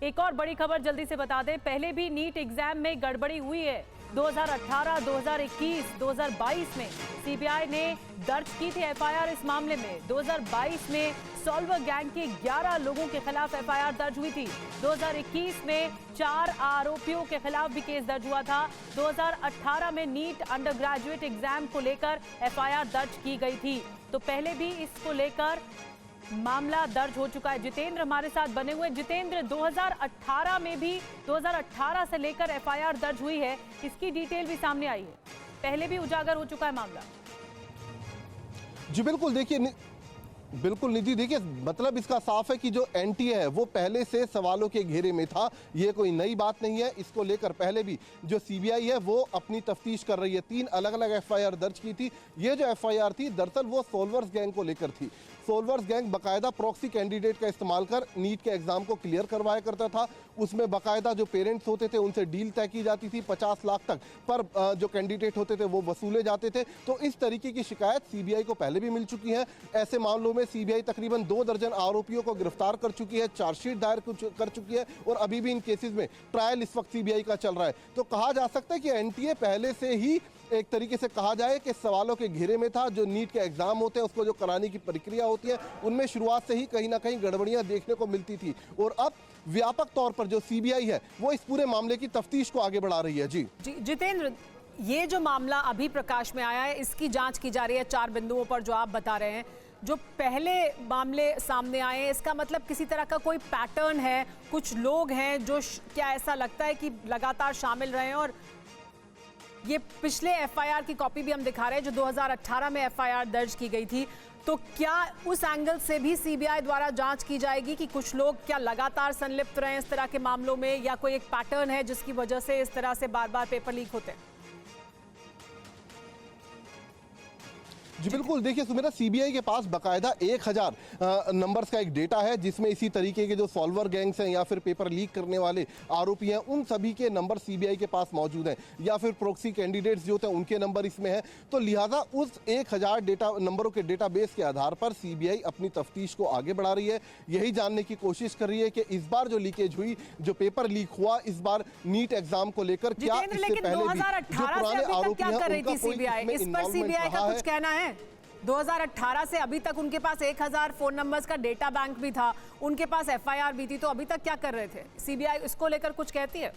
एक और बड़ी खबर जल्दी से बता दें, पहले भी नीट एग्जाम में गड़बड़ी हुई है। 2018, 2021, 2022 में सीबीआई ने दर्ज की थी एफआईआर इस मामले में। 2022 में सॉल्वर गैंग के 11 लोगों के खिलाफ एफआईआर दर्ज हुई थी। 2021 में 4 आरोपियों के खिलाफ भी केस दर्ज हुआ था। 2018 में नीट अंडर ग्रेजुएट एग्जाम को लेकर एफआईआर दर्ज की गई थी। तो पहले भी इसको लेकर मामला दर्ज हो चुका है। जितेंद्र हमारे साथ बने हुए। जितेंद्र, 2018 में भी 2018 से लेकर एफआईआर दर्ज हुई है, इसकी डिटेल भी सामने आई है, पहले भी उजागर हो चुका है मामला। जी बिल्कुल, देखिए बिल्कुल निधि, देखिए मतलब इसका साफ है कि जो एनटीए है वो पहले से सवालों के घेरे में था। ये कोई नई बात नहीं है। इसको लेकर पहले भी जो सीबीआई है वो अपनी तफ्तीश कर रही है। 3 अलग अलग एफआईआर दर्ज की थी। ये जो एफआईआर थी दरअसल वो सोल्वर्स गैंग को लेकर थी। सोल्वर्स गैंग बाकायदा प्रॉक्सी कैंडिडेट का इस्तेमाल कर नीट के एग्जाम को क्लियर करवाया करता था। उसमें बाकायदा जो पेरेंट्स होते थे उनसे डील तय की जाती थी, 50 लाख तक पर जो कैंडिडेट होते थे वो वसूले जाते थे। तो इस तरीके की शिकायत सीबीआई को पहले भी मिल चुकी है। ऐसे मामलों में सीबीआई तकरीबन 2 दर्जन आरोपियों को गिरफ्तार कर चुकी है, चार्जशीट दायर कर चुकी है और अभी भी इन केसेस में ट्रायल इस वक्त सीबीआई का चल रहा है। तो कहा जा सकता है कि एनटीए पहले से ही एक तरीके से कहा जाए कि सवालों के घेरे में था। जो नीट के एग्जाम होते हैं उसको जो कराने की प्रक्रिया होती है उनमें शुरुआत से ही कहीं ना कहीं गड़बड़ियां देखने को मिलती थी और अब व्यापक तौर पर जो सीबीआई है वो इस पूरे मामले की तफ्तीश को आगे बढ़ा रही है। जी जितेंद्र, ये जो मामला अभी प्रकाश में आया है इसकी जांच की जा रही है 4 बिंदुओं पर जो आप बता रहे हैं। जो पहले मामले सामने आए हैं इसका मतलब किसी तरह का कोई पैटर्न है, कुछ लोग हैं जो क्या ऐसा लगता है कि लगातार शामिल रहे हैं? और ये पिछले एफआईआर की कॉपी भी हम दिखा रहे हैं जो 2018 में एफआईआर दर्ज की गई थी। तो क्या उस एंगल से भी सीबीआई द्वारा जांच की जाएगी कि कुछ लोग क्या लगातार संलिप्त रहे इस तरह के मामलों में, या कोई एक पैटर्न है जिसकी वजह से इस तरह से बार बार पेपर लीक होते हैं? जी बिल्कुल, देखिए सुमेरा, सीबीआई के पास बाकायदा 1000 नंबर्स का एक डेटा है जिसमें इसी तरीके के जो सॉल्वर गैंग्स हैं या फिर पेपर लीक करने वाले आरोपी हैं उन सभी के नंबर सीबीआई के पास मौजूद हैं, या फिर प्रॉक्सी कैंडिडेट्स जो होते हैं उनके नंबर इसमें हैं। तो लिहाजा उस 1000 डेटा नंबरों के डेटाबेस के आधार पर सीबीआई अपनी तफ्तीश को आगे बढ़ा रही है। यही जानने की कोशिश कर रही है कि इस बार जो लीकेज हुई, जो पेपर लीक हुआ इस बार नीट एग्जाम को लेकर, क्या इससे पहले भी जो पुराने आरोपी हैं उनका कोई इसमें इन्वॉल्वमेंट रहा है? कहना है 2018 से अभी तक उनके पास 1000 फोन नंबर्स का डेटा बैंक भी था, उनके पास एफआईआर भी थी, तो अभी तक क्या कर रहे थे? सीबीआई इसको लेकर कुछ कहती है?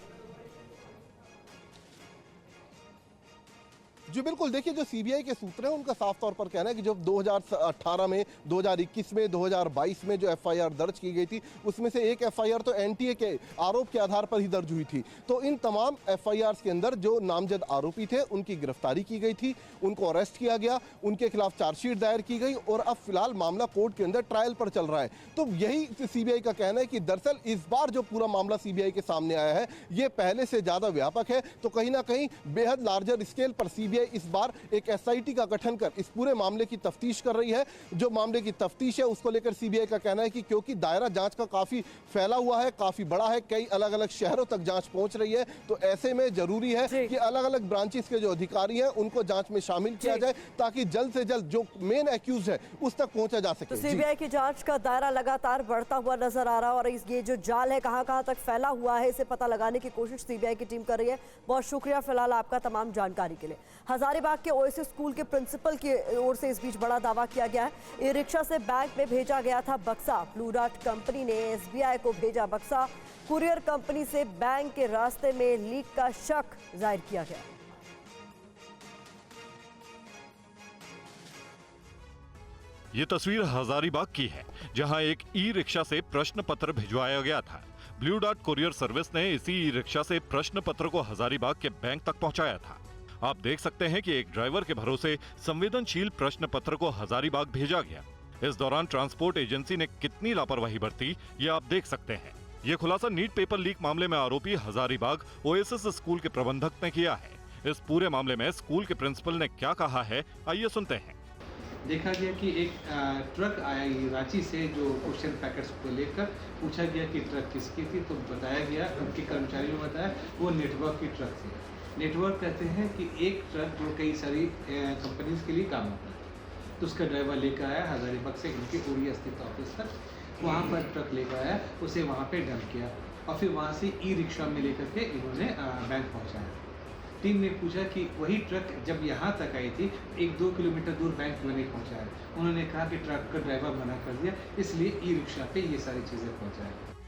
जी बिल्कुल, देखिए जो सीबीआई के सूत्र हैं उनका साफ तौर पर कहना है कि जब 2018 में, 2021 में, 2022 में जो एफआईआर दर्ज की गई थी उसमें से एक एफआईआर तो एनटीए के आरोप के आधार पर ही दर्ज हुई थी। तो इन तमाम एफआईआर के अंदर जो नामजद आरोपी थे उनकी गिरफ्तारी की गई थी, उनको अरेस्ट किया गया, उनके खिलाफ चार्जशीट दायर की गई और अब फिलहाल मामला कोर्ट के अंदर ट्रायल पर चल रहा है। तो यही सीबीआई का कहना है कि दरअसल इस बार जो पूरा मामला सीबीआई के सामने आया है ये पहले से ज्यादा व्यापक है। तो कहीं ना कहीं बेहद लार्जर स्केल पर सीबीआई इस बार एक एसआईटी का गठन कर इस पूरे मामले की तफ्तीश कर रही है। जो मामले की तफ्तीश है उसको लेकर सीबीआई का कहना है कि क्योंकि दायरा जांच का काफी फैला हुआ है, काफी बड़ा है, कई अलग अलग शहरों तक जांच पहुंच रही है, तो ऐसे में जरूरी है कि अलग अलग ब्रांचेस के जो अधिकारी हैं उनको जांच में शामिल किया जाए ताकि जल्द से जल्द जो मेन एक्यूज है उस तक पहुंचा जा सके। तो सीबीआई की जांच का दायरा लगातार बढ़ता हुआ नजर आ रहा है और ये जो जाल है कहां तक फैला हुआ है इसे पता लगाने की कोशिश सीबीआई की टीम कर रही है। बहुत शुक्रिया फिलहाल आपका तमाम जानकारी के लिए। हजारीबाग के ओएसिस स्कूल के प्रिंसिपल की ओर से इस बीच बड़ा दावा किया गया है। ई रिक्शा से बैंक में भेजा गया था बक्सा, ब्लू डार्ट कंपनी ने एसबीआई को भेजा बक्सा, कुरियर कंपनी से बैंक के रास्ते में लीक का शक जाहिर किया गया। ये तस्वीर हजारीबाग की है जहां एक ई रिक्शा से प्रश्न पत्र भिजवाया गया था। ब्लू डार्ट कुरियर सर्विस ने इसी ई रिक्शा से प्रश्न पत्र को हजारीबाग के बैंक तक पहुंचाया था। आप देख सकते हैं कि एक ड्राइवर के भरोसे संवेदनशील प्रश्न पत्र को हजारीबाग भेजा गया। इस दौरान ट्रांसपोर्ट एजेंसी ने कितनी लापरवाही बरती ये आप देख सकते हैं। ये खुलासा नीट पेपर लीक मामले में आरोपी हजारीबाग ओएसिस स्कूल के प्रबंधक ने किया है। इस पूरे मामले में स्कूल के प्रिंसिपल ने क्या कहा है, आइए सुनते हैं। देखा गया कि एक ट्रक आया रांची से जो क्वेश्चन पैकेट्स को लेकर पूछा गया कि ट्रक किसकी थी, तो बताया गया, उनके कर्मचारियों ने बताया वो नेटवर्क की ट्रक थी। नेटवर्क कहते हैं कि एक ट्रक जो कई सारी कंपनीज के लिए काम होता है, तो उसका ड्राइवर लेकर आया हजारीबाग से इनके उड़िया स्थित ऑफिस तक, वहाँ पर ट्रक लेकर आया, उसे वहाँ पे डंप किया। और फिर वहाँ से ई रिक्शा में लेकर के इन्होंने बैंक पहुँचाया। टीम ने पूछा कि वही ट्रक जब यहाँ तक आई थी 1-2 किलोमीटर दूर बैंक क्यों नहीं पहुँचाया। उन्होंने कहा कि ट्रक का ड्राइवर मना कर दिया, इसलिए ई रिक्शा पे ये सारी चीज़ें पहुँचाया।